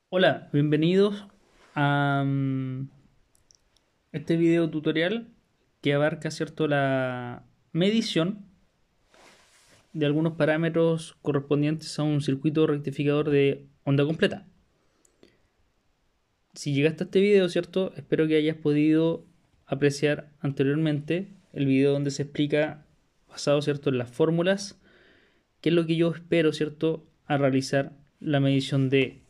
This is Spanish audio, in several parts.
Hola, bienvenidos a este video tutorial que abarca, ¿cierto?, la medición de algunos parámetros correspondientes a un circuito rectificador de onda completa. Si llegaste a este video, ¿cierto?, espero que hayas podido apreciar anteriormente el video donde se explica, basado, ¿cierto?, en las fórmulas, qué es lo que yo espero, ¿cierto?, a realizar la medición de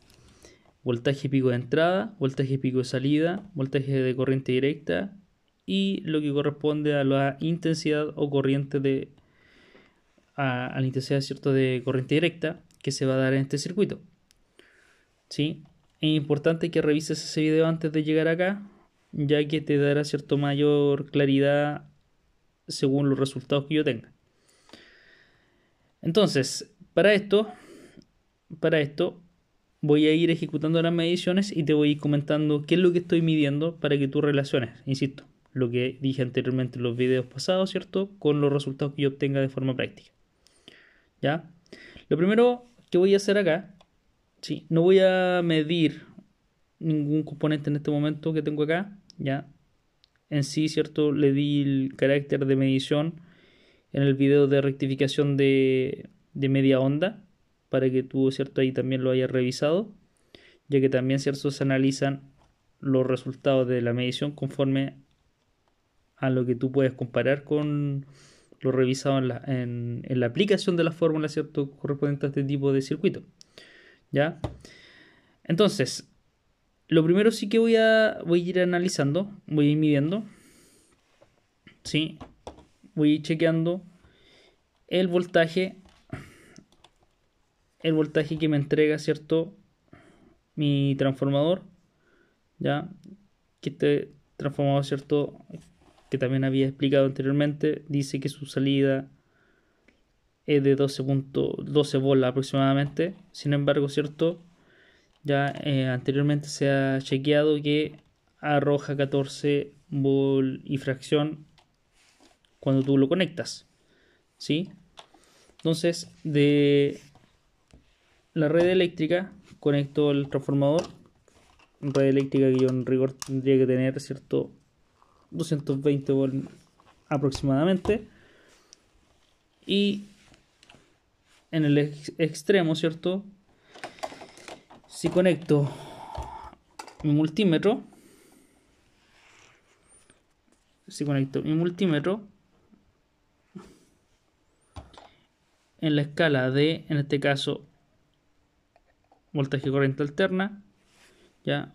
voltaje pico de entrada, voltaje pico de salida, voltaje de corriente directa y lo que corresponde a la intensidad o corriente a la intensidad, cierto, de corriente directa que se va a dar en este circuito. ¿Sí? Es importante que revises ese video antes de llegar acá, ya que te dará, cierto, mayor claridad según los resultados que yo tenga. Entonces, para esto voy a ir ejecutando las mediciones y te voy a ir comentando qué es lo que estoy midiendo para que tú relaciones, insisto, lo que dije anteriormente en los videos pasados, ¿cierto?, con los resultados que yo obtenga de forma práctica. ¿Ya? Lo primero que voy a hacer acá, ¿sí?, no voy a medir ningún componente en este momento que tengo acá, ¿ya? En sí, ¿cierto?, le di el carácter de medición en el video de rectificación de media onda, para que tú, ¿cierto?, ahí también lo hayas revisado, ya que también, ¿cierto?, se analizan los resultados de la medición conforme a lo que tú puedes comparar con lo revisado en la aplicación de la fórmula, ¿cierto?, correspondiente a este tipo de circuito. ¿Ya? Entonces, lo primero sí que voy a ir analizando, voy a ir midiendo, ¿sí? Voy a ir chequeando el voltaje, el voltaje que me entrega, ¿cierto?, mi transformador, ¿ya? Que este transformador, ¿cierto?, que también había explicado anteriormente, dice que su salida es de 12 volts aproximadamente. Sin embargo, ¿cierto?, ya anteriormente se ha chequeado que arroja 14 volt y fracción cuando tú lo conectas, ¿sí? Entonces, de la red eléctrica conecto el transformador, red eléctrica que yo en rigor tendría que tener, ¿cierto?, 220 volt aproximadamente. Y en el extremo, ¿cierto?, si conecto mi multímetro, en la escala de, en este caso, voltaje corriente alterna, ya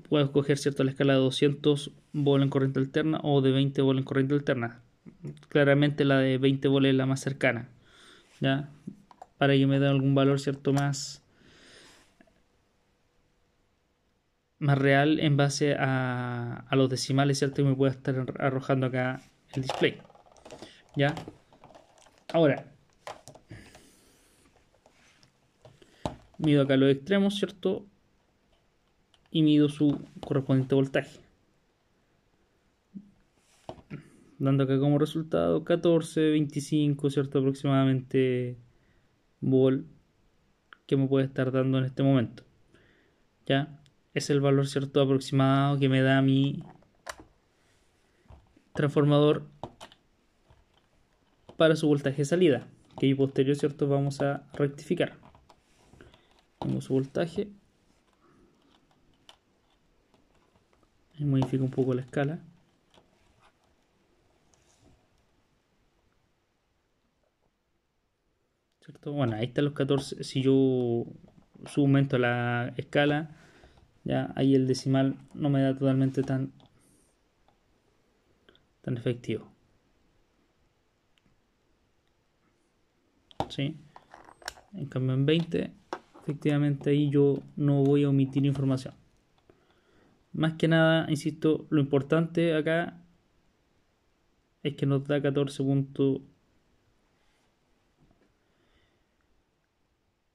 puedo escoger, cierto, la escala de 200 volt en corriente alterna o de 20 volt en corriente alterna. Claramente la de 20 volt es la más cercana, ya, para que me dé algún valor, cierto, más real en base a los decimales, cierto, que me pueda estar arrojando acá el display. Ya, ahora mido acá los extremos, cierto, y mido su correspondiente voltaje, dando acá como resultado 14, 25, ¿cierto?, aproximadamente volt que me puede estar dando en este momento. ¿Ya? Es el valor, ¿cierto?, aproximado que me da mi transformador para su voltaje de salida, que ahí posterior, ¿cierto?, vamos a rectificar. Tengo su voltaje y modifico un poco la escala. ¿Cierto? Bueno, ahí están los 14. Si yo aumento la escala, ya ahí el decimal no me da totalmente tan efectivo. ¿Sí? En cambio en 20, efectivamente ahí yo no voy a omitir información. Más que nada, insisto, lo importante acá es que nos da 14 puntos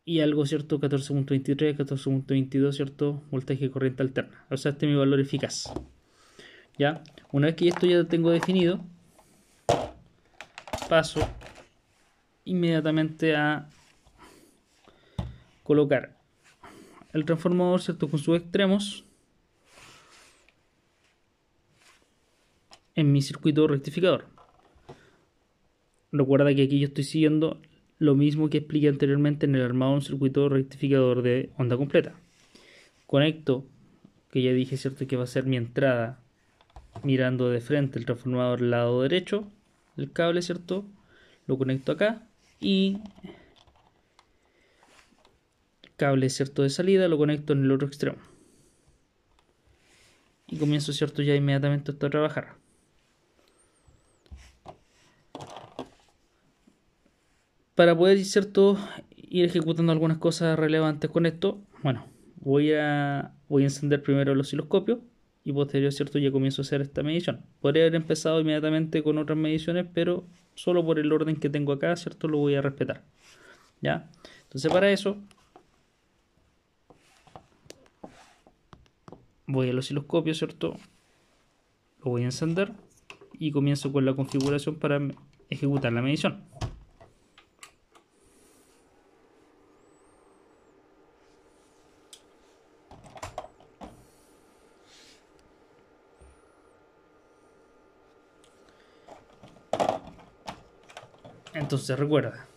y algo, ¿cierto? 14.23, 14.22, ¿cierto? Voltaje corriente alterna. O sea, este es mi valor eficaz. ¿Ya? Una vez que esto ya lo tengo definido, paso inmediatamente a colocar el transformador, ¿cierto? Con sus extremos en mi circuito rectificador. Recuerda que aquí yo estoy siguiendo lo mismo que expliqué anteriormente en el armado de un circuito rectificador de onda completa. Conecto, que ya dije, ¿cierto? Que va a ser mi entrada mirando de frente el transformador lado derecho del cable, ¿cierto? Lo conecto acá y cable, ¿cierto? De salida lo conecto en el otro extremo. Y comienzo, ¿cierto? Ya inmediatamente esto a trabajar. Para poder, ¿cierto? Ir ejecutando algunas cosas relevantes con esto, bueno, voy a encender primero el osciloscopio y posterior, ¿cierto? Ya comienzo a hacer esta medición. Podría haber empezado inmediatamente con otras mediciones, pero solo por el orden que tengo acá, ¿cierto? Lo voy a respetar. ¿Ya? Entonces para eso voy al osciloscopio, ¿cierto? Lo voy a encender y comienzo con la configuración para ejecutar la medición. Entonces recuerda,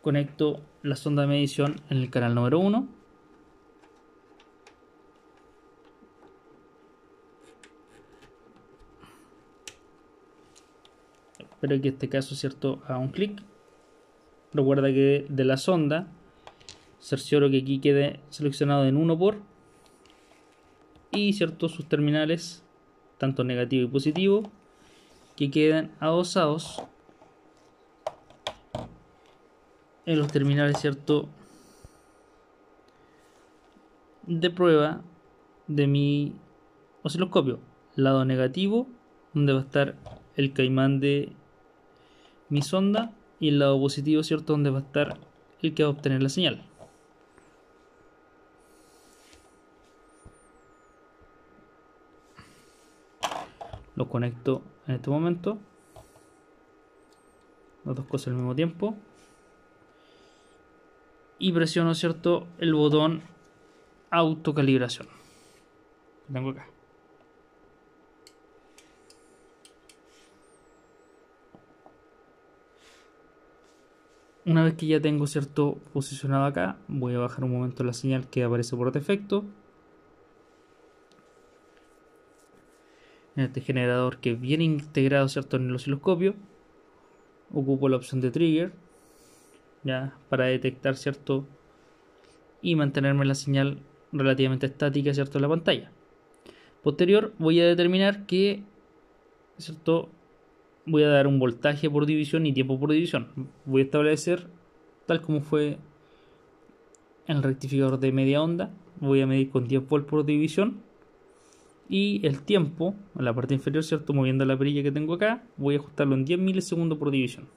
conecto la sonda de medición en el canal número 1. Espero que este caso, ¿cierto? Haga un clic. Recuerda que de la sonda cercioro que aquí quede seleccionado en 1 por y, ¿cierto? Sus terminales, tanto negativo y positivo, que queden adosados en los terminales, ¿cierto? De prueba de mi osciloscopio. Lado negativo, donde va a estar el caimán de mi sonda, y el lado positivo, ¿cierto? Donde va a estar el que va a obtener la señal. Lo conecto en este momento, las dos cosas al mismo tiempo, y presiono, ¿cierto? El botón autocalibración que tengo acá. Una vez que ya tengo, ¿cierto? Posicionado acá, voy a bajar un momento la señal que aparece por defecto en este generador que viene integrado, ¿cierto? En el osciloscopio. Ocupo la opción de trigger ya para detectar, ¿cierto? Y mantenerme la señal relativamente estática, ¿cierto? En la pantalla. Posterior voy a determinar que, ¿cierto? Voy a dar un voltaje por división y tiempo por división. Voy a establecer, tal como fue en el rectificador de media onda, voy a medir con 10 volts por división. Y el tiempo, en la parte inferior, ¿cierto? Moviendo la perilla que tengo acá, voy a ajustarlo en 10 milisegundos por división.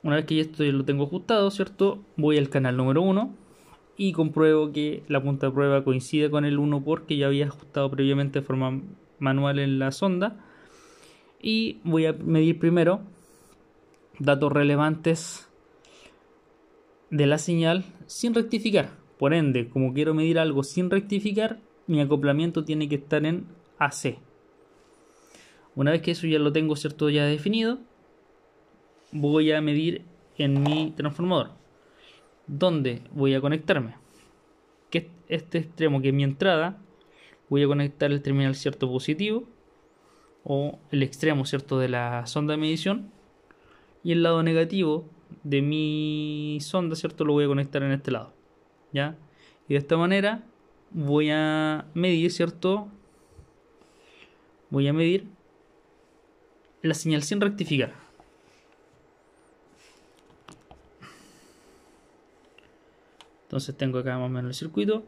Una vez que ya esto lo tengo ajustado, ¿cierto? Voy al canal número 1 y compruebo que la punta de prueba coincide con el 1 por que ya había ajustado previamente de forma manual en la sonda. Y voy a medir primero datos relevantes de la señal sin rectificar. Por ende, como quiero medir algo sin rectificar, mi acoplamiento tiene que estar en AC. Una vez que eso ya lo tengo, ¿cierto? Ya definido, voy a medir en mi transformador. ¿Dónde voy a conectarme? Que este extremo, que es mi entrada, voy a conectar el terminal, ¿cierto? Positivo, o el extremo, ¿cierto? De la sonda de medición, y el lado negativo de mi sonda, ¿cierto? Lo voy a conectar en este lado, ¿ya? Y de esta manera voy a medir, ¿cierto? Voy a medir la señal sin rectificar. Entonces tengo acá más o menos el circuito.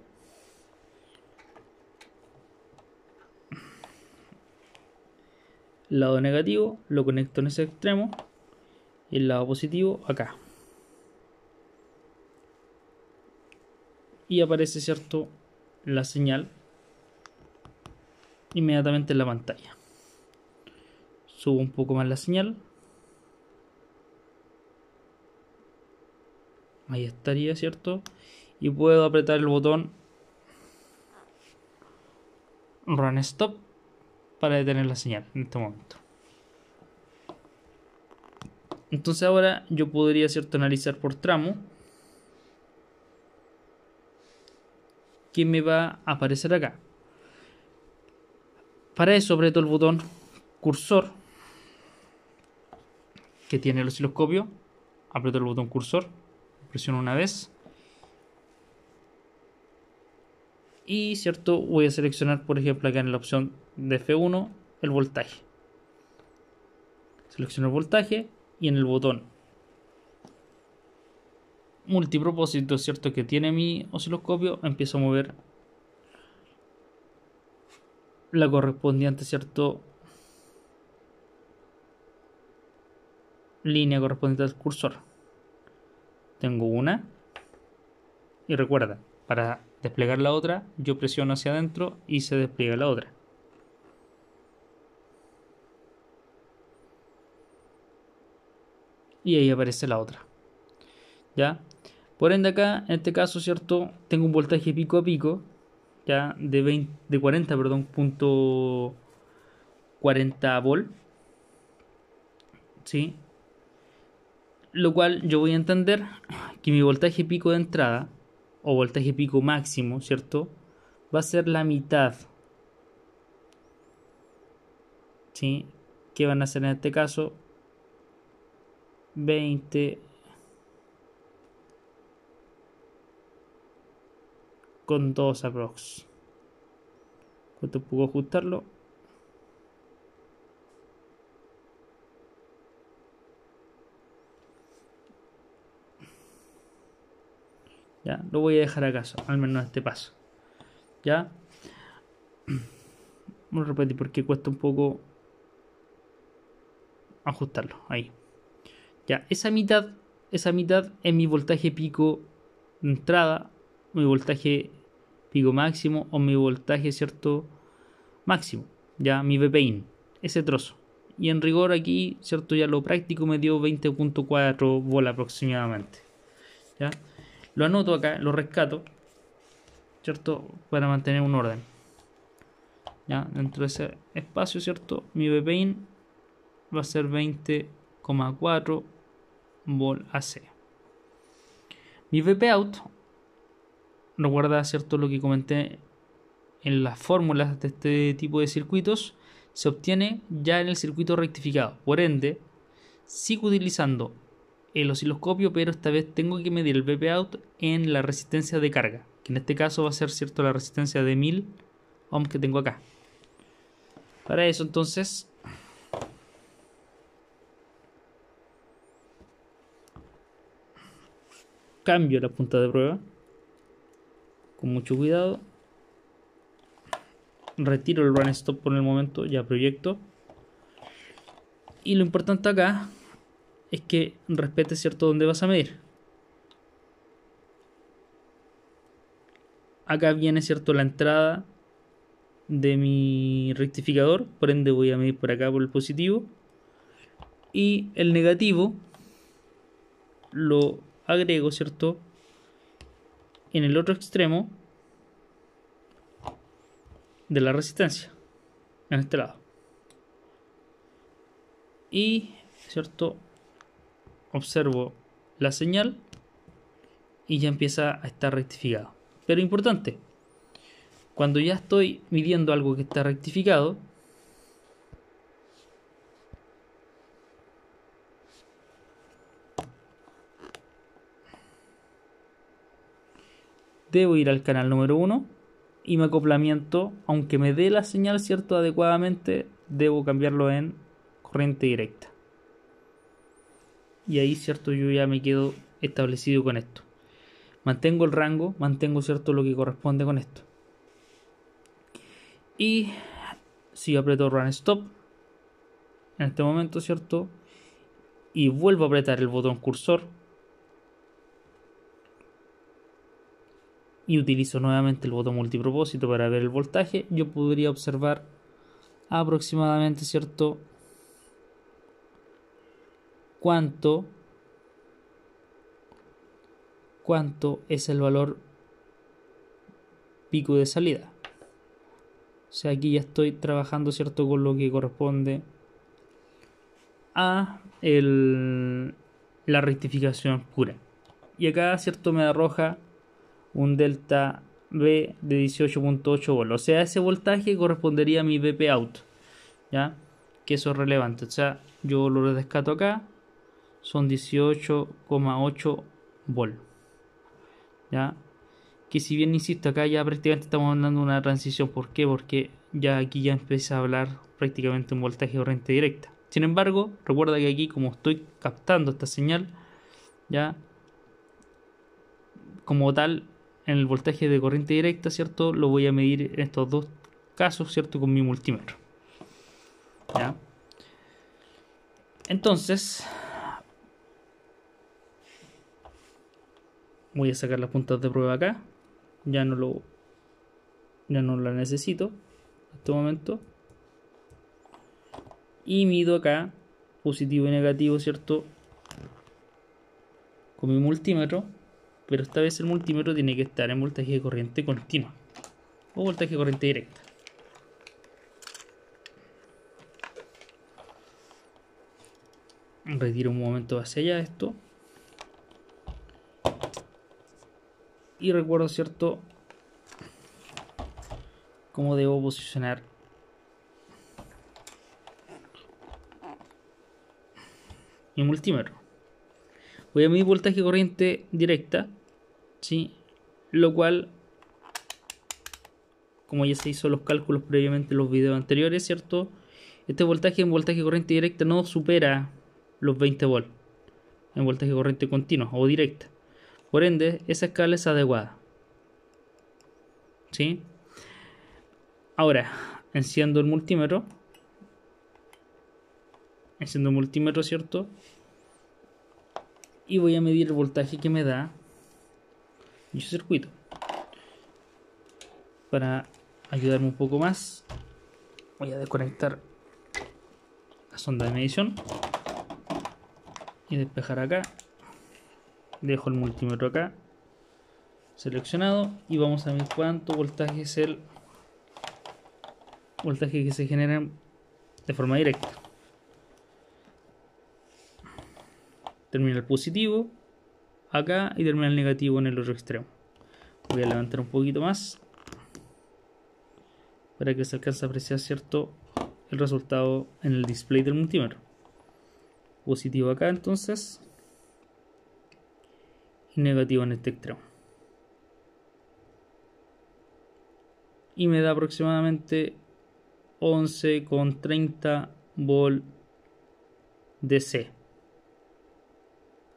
El lado negativo lo conecto en ese extremo y el lado positivo acá. Y aparece, ¿cierto? La señal inmediatamente en la pantalla. Subo un poco más la señal. Ahí estaría, ¿cierto? Y puedo apretar el botón Run Stop para detener la señal en este momento. Entonces ahora yo podría, ¿cierto?, analizar por tramo qué me va a aparecer acá. Para eso aprieto el botón cursor que tiene el osciloscopio. Aprieto el botón cursor, presiono una vez. Y, ¿cierto?, voy a seleccionar, por ejemplo, acá en la opción de F1, el voltaje. Selecciono el voltaje y en el botón multipropósito, ¿cierto?, que tiene mi osciloscopio, empiezo a mover la correspondiente, ¿cierto?, línea correspondiente al cursor. Tengo una. Y recuerda, para desplegar la otra, yo presiono hacia adentro y se despliega la otra. Y ahí aparece la otra. ¿Ya? Por ende acá, en este caso, ¿cierto?, tengo un voltaje pico a pico, ya de 40, perdón, punto 40 volt. ¿Sí? Lo cual yo voy a entender que mi voltaje pico de entrada o voltaje pico máximo, ¿cierto?, va a ser la mitad. ¿Sí? Que van a ser en este caso 20 con 2 aprox. ¿Cuánto puedo ajustarlo? Ya, lo voy a dejar acaso, al menos este paso. ¿Ya? Vamos a repetir porque cuesta un poco ajustarlo. Ahí. Ya, esa mitad es mi voltaje pico de entrada, mi voltaje pico máximo o mi voltaje, ¿cierto?, máximo. Ya, mi VPIN, ese trozo. Y en rigor aquí, ¿cierto?, ya lo práctico me dio 20.4 bolas aproximadamente. ¿Ya? Lo anoto acá, lo rescato, ¿cierto?, para mantener un orden. ¿Ya? Dentro de ese espacio, ¿cierto?, mi VPIN va a ser 20,4 vol AC. Mi VPOut, recuerda, ¿cierto?, lo que comenté en las fórmulas de este tipo de circuitos, se obtiene ya en el circuito rectificado. Por ende, sigo utilizando el osciloscopio, pero esta vez tengo que medir el VPOut en la resistencia de carga, que en este caso va a ser, ¿cierto?, la resistencia de 1000 ohms que tengo acá. Para eso, entonces, cambio la punta de prueba con mucho cuidado, retiro el run stop por el momento, ya proyecto, y lo importante acá es que respete, ¿cierto?, dónde vas a medir. Acá viene, ¿cierto?, la entrada de mi rectificador, por ende voy a medir por acá por el positivo, y el negativo lo agrego, ¿cierto?, en el otro extremo de la resistencia, en este lado. Y, ¿cierto?, observo la señal y ya empieza a estar rectificado. Pero importante, cuando ya estoy midiendo algo que está rectificado, debo ir al canal número 1 y mi acoplamiento, aunque me dé la señal, ¿cierto?, adecuadamente, debo cambiarlo en corriente directa. Y ahí, ¿cierto?, yo ya me quedo establecido con esto. Mantengo el rango, mantengo, ¿cierto?, lo que corresponde con esto. Y si aprieto Run Stop en este momento, ¿cierto?, y vuelvo a apretar el botón cursor y utilizo nuevamente el botón multipropósito para ver el voltaje, yo podría observar aproximadamente, ¿cierto? ¿Cuánto es el valor pico de salida? O sea, aquí ya estoy trabajando, ¿cierto? Con lo que corresponde a la rectificación pura. Y acá, ¿cierto? Me arroja un delta B de 18.8 volts. O sea, ese voltaje correspondería a mi BP out, ¿ya? Que eso es relevante. O sea, yo lo rescato acá. Son 18,8 volts, ¿ya? Que si bien insisto, acá ya prácticamente estamos hablando de una transición. ¿Por qué? Porque ya aquí ya empieza a hablar prácticamente un voltaje de corriente directa. Sin embargo, recuerda que aquí, como estoy captando esta señal, ya como tal, en el voltaje de corriente directa, ¿cierto? Lo voy a medir en estos dos casos, ¿cierto? Con mi multímetro, ¿ya? Entonces, voy a sacar las puntas de prueba acá. Ya no la necesito en este momento. Y mido acá positivo y negativo, ¿cierto? Con mi multímetro. Pero esta vez el multímetro tiene que estar en voltaje de corriente continua o voltaje de corriente directa. Retiro un momento hacia allá esto. Y recuerdo, ¿cierto?, cómo debo posicionar mi multímetro. Voy a medir voltaje de corriente directa, ¿sí? Lo cual, como ya se hizo los cálculos previamente en los videos anteriores, ¿cierto? Este voltaje en voltaje de corriente directa no supera los 20 volts en voltaje de corriente continua o directa. Por ende, esa escala es adecuada, ¿sí? Ahora, enciendo el multímetro, ¿cierto? Y voy a medir el voltaje que me da dicho circuito. Para ayudarme un poco más, voy a desconectar la sonda de medición y despejar acá. Dejo el multímetro acá seleccionado y vamos a ver cuánto voltaje es el voltaje que se genera de forma directa. Termina el positivo acá y termina el negativo en el otro extremo. Voy a levantar un poquito más para que se alcance a apreciar, ¿cierto?, el resultado en el display del multímetro. Positivo acá entonces y negativo en este extremo. Y me da aproximadamente 11,30 volt DC.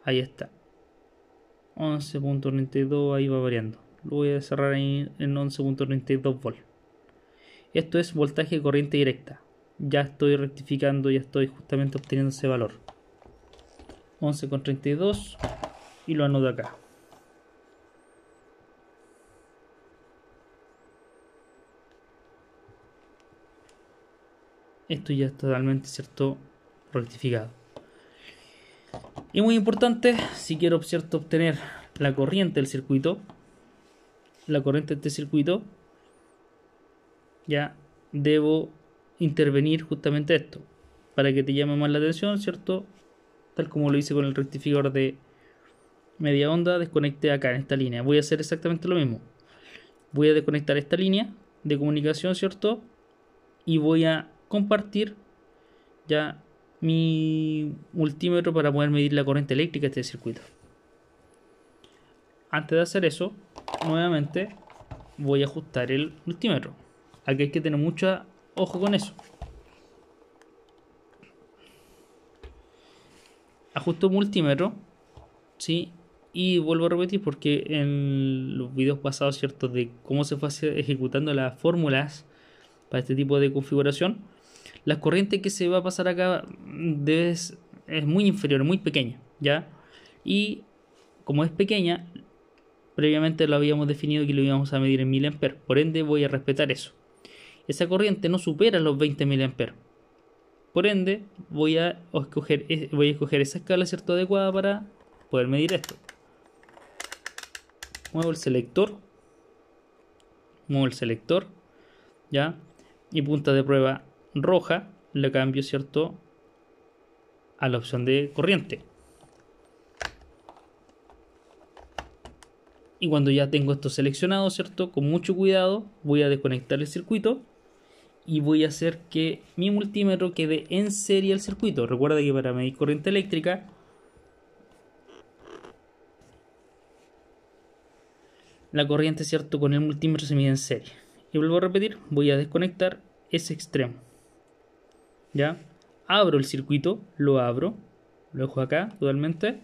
Ahí está. 11.32, ahí va variando. Lo voy a cerrar ahí en 11.32 volt. Esto es voltaje de corriente directa. Ya estoy rectificando, ya estoy justamente obteniendo ese valor. 11,32 y lo anoto acá. Esto ya es totalmente, ¿cierto?, rectificado. Y muy importante, si quiero, ¿cierto?, obtener la corriente del circuito, de este circuito, ya debo intervenir justamente esto para que te llame más la atención, ¿cierto? Tal como lo hice con el rectificador de media onda, desconecté acá en esta línea. Voy a hacer exactamente lo mismo. Voy a desconectar esta línea de comunicación, ¿cierto? Y voy a compartir ya mi multímetro para poder medir la corriente eléctrica de este circuito. Antes de hacer eso, nuevamente voy a ajustar el multímetro. Aquí hay que tener mucho ojo con eso. Ajusto multímetro, ¿sí? Y vuelvo a repetir porque en los videos pasados, ¿cierto?, de cómo se fue ejecutando las fórmulas para este tipo de configuración, la corriente que se va a pasar acá es muy inferior, muy pequeña, ¿ya? Y como es pequeña, previamente lo habíamos definido que lo íbamos a medir en 1000 amperes, por ende voy a respetar eso. esa corriente no supera los 20 mA. Por ende, voy a escoger esa escala, ¿cierto?, adecuada para poder medir esto. Muevo el selector, ¿ya? Y punta de prueba roja le cambio, ¿cierto?, a la opción de corriente. Y cuando ya tengo esto seleccionado, ¿cierto?, con mucho cuidado voy a desconectar el circuito y voy a hacer que mi multímetro quede en serie al circuito. Recuerda que para medir corriente eléctrica, la corriente, ¿cierto?, con el multímetro se mide en serie. Y vuelvo a repetir, voy a desconectar ese extremo. ¿Ya? Abro el circuito, lo dejo acá totalmente.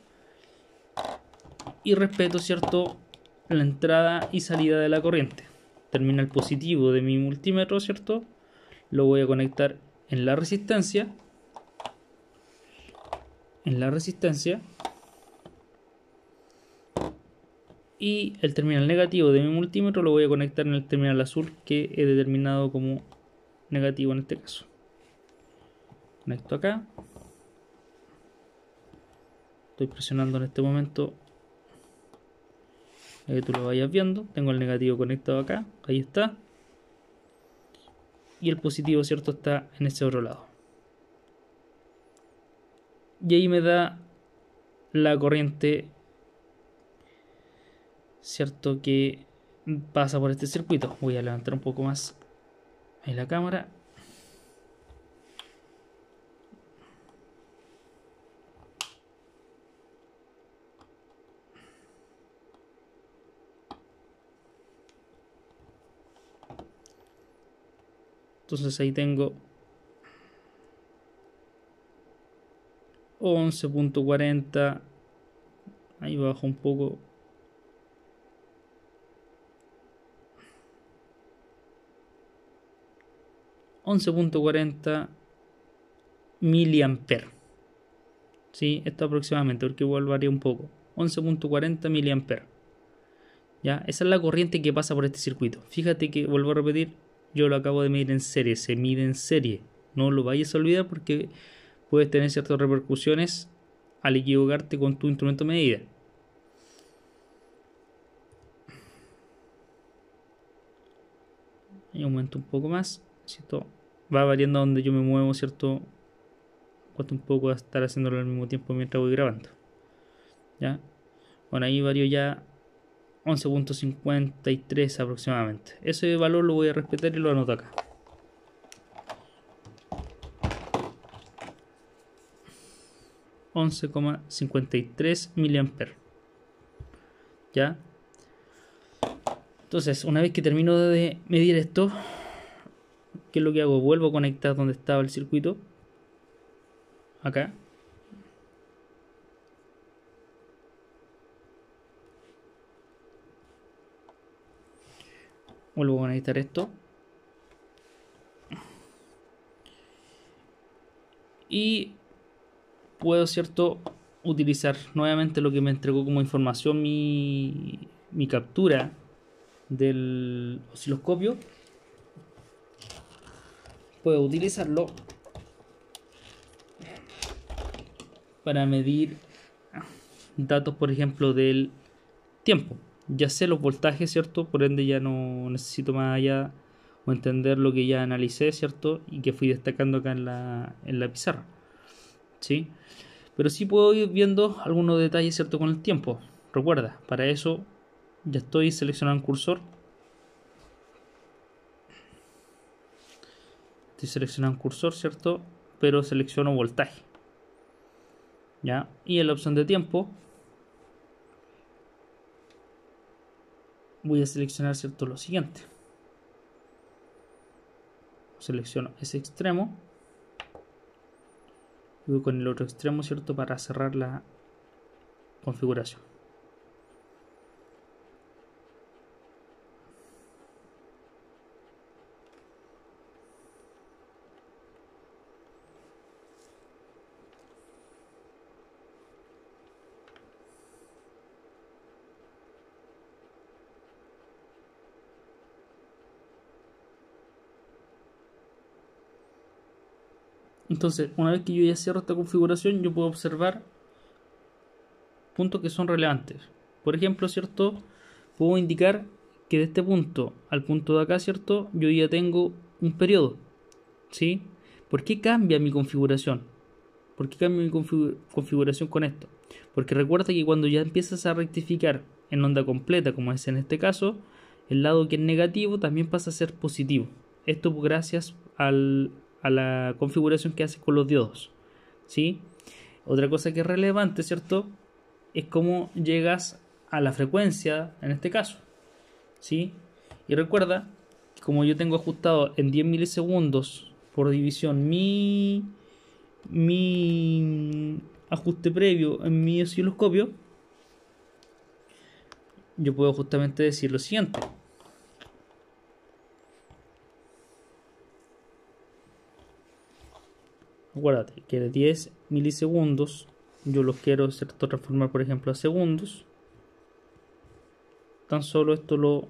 Y respeto, ¿cierto?, la entrada y salida de la corriente. Termina el positivo de mi multímetro, ¿cierto? Lo voy a conectar en la resistencia. Y el terminal negativo de mi multímetro lo voy a conectar en el terminal azul que he determinado como negativo en este caso. Conecto acá. Estoy presionando en este momento para que tú lo vayas viendo. Tengo el negativo conectado acá. Ahí está. Y el positivo, ¿cierto?, está en ese otro lado. Y ahí me da la corriente, ¿cierto?, que pasa por este circuito. Voy a levantar un poco más ahí la cámara. Entonces ahí tengo 11.40. Ahí bajo un poco. 11.40 miliamperes. ¿Sí? Esto aproximadamente, porque igual varía un poco. 11.40 miliamperes. ¿Ya? Esa es la corriente que pasa por este circuito. Fíjate que, vuelvo a repetir, yo lo acabo de medir en serie. Se mide en serie. No lo vayas a olvidar porque puedes tener ciertas repercusiones al equivocarte con tu instrumento de medida. Y aumento un poco más. ¿Cierto? Va variando donde yo me muevo, ¿cierto? Cuesta un poco estar haciéndolo al mismo tiempo mientras voy grabando. ¿Ya? Bueno, ahí vario ya 11.53 aproximadamente. Ese valor lo voy a respetar y lo anoto acá. 11.53 miliamperes. ¿Ya? Entonces, una vez que termino de medir esto, ¿qué es lo que hago? Vuelvo a conectar donde estaba el circuito. Acá. Vuelvo a conectar esto. Y puedo, ¿cierto?, utilizar nuevamente lo que me entregó como información mi captura del osciloscopio. Puedo utilizarlo para medir datos, por ejemplo, del tiempo. Ya sé los voltajes, ¿cierto? Por ende ya no necesito más allá o entender lo que ya analicé, ¿cierto? Y que fui destacando acá en la pizarra. ¿Sí? Pero sí puedo ir viendo algunos detalles, ¿cierto?, con el tiempo. Recuerda, para eso ya estoy seleccionando el cursor. Estoy seleccionando un cursor, ¿cierto? Pero selecciono voltaje. ¿Ya? Y en la opción de tiempo voy a seleccionar, ¿cierto?, lo siguiente. Selecciono ese extremo y voy con el otro extremo, ¿cierto?, para cerrar la configuración. Entonces, una vez que yo ya cierro esta configuración, yo puedo observar puntos que son relevantes. Por ejemplo, ¿cierto? Puedo indicar que de este punto al punto de acá, ¿cierto? Yo ya tengo un periodo, ¿sí? ¿Por qué cambia mi configuración? ¿Por qué cambia mi configuración con esto? Porque recuerda que cuando ya empiezas a rectificar en onda completa, como es en este caso, el lado que es negativo también pasa a ser positivo. Esto gracias a la configuración que haces con los diodos, ¿sí? Otra cosa que es relevante, ¿cierto? Es cómo llegas a la frecuencia en este caso, ¿sí? Y recuerda que como yo tengo ajustado en 10 milisegundos por división mi ajuste previo en mi osciloscopio, yo puedo justamente decir lo siguiente. Acuérdate que de 10 milisegundos yo los quiero, ¿cierto?, transformar, por ejemplo, a segundos. Tan solo esto lo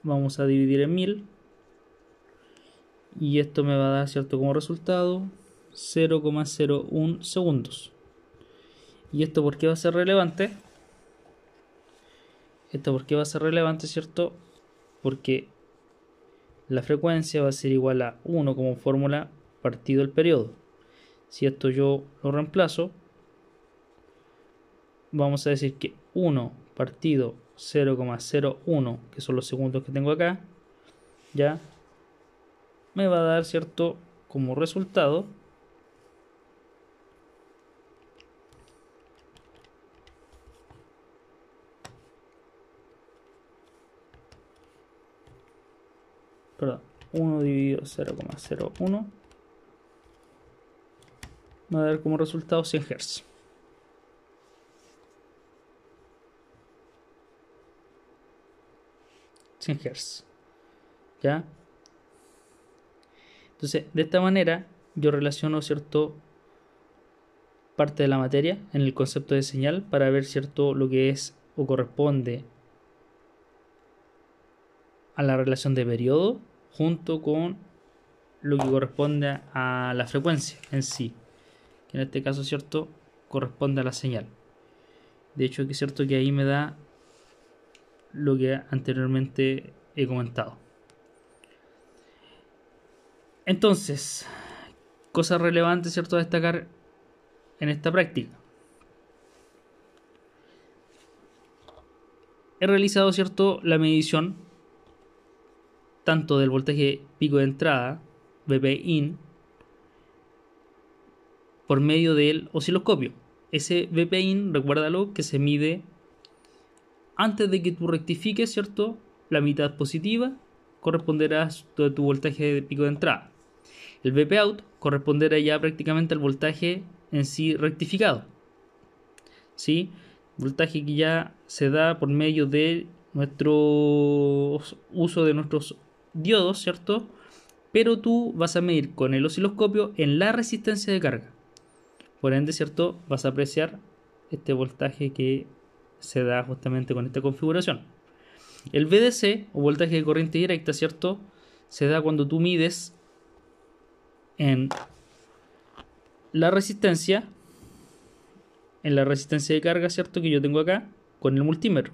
vamos a dividir en 1000 y esto me va a dar, ¿cierto?, como resultado 0,01 segundos. ¿Y esto por qué va a ser relevante? Esto por qué va a ser relevante, ¿cierto? Porque la frecuencia va a ser igual a 1 como fórmula partido el periodo. Si esto yo lo reemplazo, vamos a decir que 1 partido 0,01, que son los segundos que tengo acá, ya me va a dar, ¿cierto?, como resultado perdón, 1 dividido 0,01 me va a dar como resultado 100 Hz. ¿Ya? Entonces, de esta manera yo relaciono, ¿cierto?, parte de la materia en el concepto de señal para ver, ¿cierto?, lo que es o corresponde a la relación de periodo junto con lo que corresponde a la frecuencia en sí, que en este caso, ¿cierto?, corresponde a la señal. De hecho, que es cierto que ahí me da lo que anteriormente he comentado. Entonces, cosas relevantes, ¿cierto?, a destacar en esta práctica. He realizado, ¿cierto?, la medición tanto del voltaje pico de entrada, VP-in, por medio del osciloscopio. Ese VP-in, recuérdalo, que se mide antes de que tú rectifiques, ¿cierto?, la mitad positiva corresponderá a tu voltaje de pico de entrada. El VP-out corresponderá ya prácticamente al voltaje en sí rectificado, ¿sí? Voltaje que ya se da por medio de nuestro uso de nuestros diodos, ¿cierto? Pero tú vas a medir con el osciloscopio en la resistencia de carga. Por ende, ¿cierto?, vas a apreciar este voltaje que se da justamente con esta configuración. El VDC, o voltaje de corriente directa, ¿cierto?, se da cuando tú mides en la resistencia de carga, ¿cierto?, que yo tengo acá con el multímetro.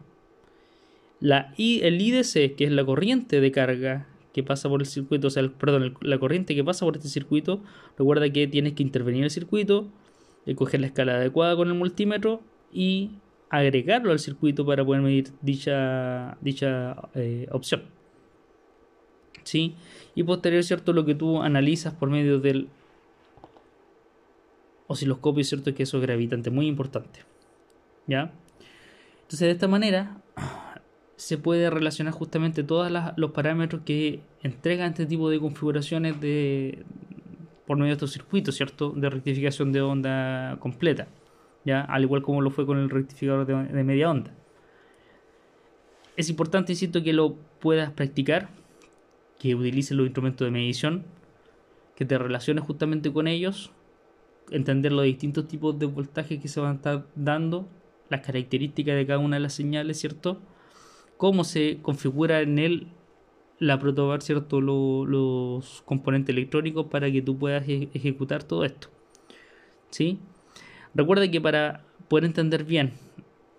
El IDC, que es la corriente de carga que pasa por el circuito, o sea, la corriente que pasa por este circuito, recuerda que tienes que intervenir en el circuito, coger la escala adecuada con el multímetro y agregarlo al circuito para poder medir dicha opción, ¿sí? Y posterior, ¿cierto?, lo que tú analizas por medio del osciloscopio, ¿cierto?, que eso es gravitante, muy importante, ¿ya? Entonces, de esta manera se puede relacionar justamente todos los parámetros que entregan este tipo de configuraciones por medio de estos circuitos, ¿cierto?, de rectificación de onda completa, ¿ya? Al igual como lo fue con el rectificador de media onda. Es importante, insisto, que lo puedas practicar, que utilices los instrumentos de medición, que te relaciones justamente con ellos, entender los distintos tipos de voltajes que se van a estar dando, las características de cada una de las señales, ¿cierto?, cómo se configura en el la protobar, ¿cierto? Los componentes electrónicos para que tú puedas ejecutar todo esto, ¿sí? Recuerda que para poder entender bien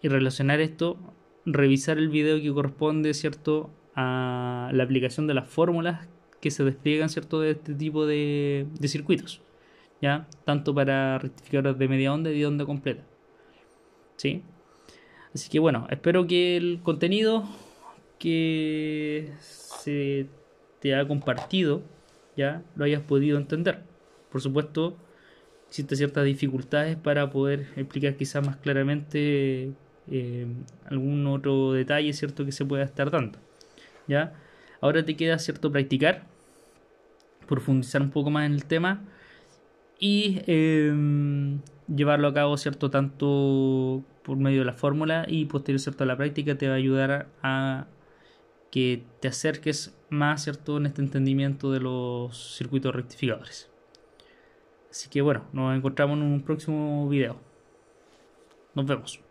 y relacionar esto, revisar el video que corresponde, ¿cierto?, a la aplicación de las fórmulas que se despliegan, ¿cierto?, de este tipo de circuitos, ¿ya? Tanto para rectificadores de media onda y de onda completa, ¿sí? Así que bueno, espero que el contenido que se te ha compartido ya lo hayas podido entender. Por supuesto, existen ciertas dificultades para poder explicar quizás más claramente algún otro detalle, ¿cierto?, que se pueda estar dando, ¿ya? Ahora te queda, ¿cierto?, practicar, profundizar un poco más en el tema y llevarlo a cabo, ¿cierto?, tanto por medio de la fórmula y posterior, ¿cierto?, a la práctica te va a ayudar a que te acerques más, ¿cierto?, en este entendimiento de los circuitos rectificadores. Así que bueno, nos encontramos en un próximo video. Nos vemos.